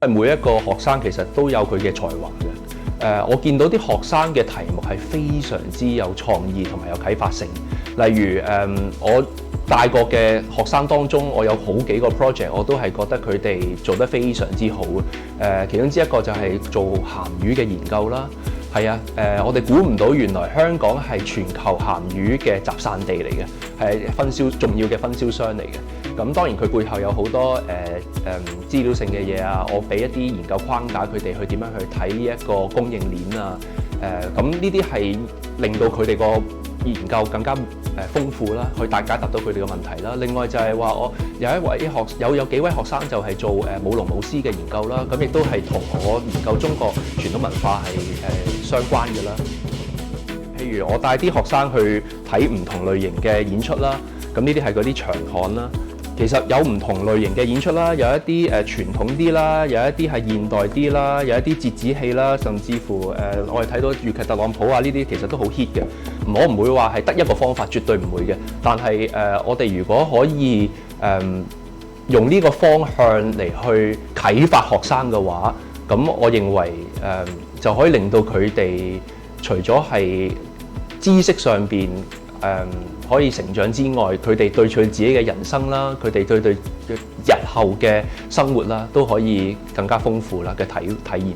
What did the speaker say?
每一個學生其實都有佢嘅才華嘅。我見到啲學生嘅題目係非常之有創意同埋有啟發性。例如我帶過嘅學生當中，我有好幾個 project 我都係覺得佢哋做得非常之好。其中之一個就係做鹹魚嘅研究啦。係啊，我哋估唔到原來香港係全球鹹魚嘅集散地嚟嘅，係重要嘅分銷商嚟嘅。咁當然佢背後有好多資料性嘅嘢啊，我俾一啲研究框架佢哋去點樣去睇呢一個供應鏈啊。咁呢啲係令到佢哋個研究更加豐富啦，去解答到佢哋嘅問題啦。另外就係話我有幾位學生就係做舞龍舞獅嘅研究啦，咁亦都係同我研究中國傳統文化係相關嘅啦。譬如我帶啲學生去睇唔同類型嘅演出啦，咁呢啲係嗰啲長項啦。其實有唔同類型嘅演出啦，有一啲傳統啲啦，有一啲係現代啲啦，有一啲折子戲啦，甚至乎我哋睇到粵劇特朗普啊呢啲其實都好 hit 嘅。我唔會話係得一個方法，絕對唔會嘅。但係我哋如果可以用呢個方向嚟去啟發學生嘅話，咁我認為就可以令到佢哋除咗係知識上邊可以成長之外，佢哋對佢自己嘅人生啦，佢哋對日後嘅生活啦，都可以更加豐富啦嘅體驗。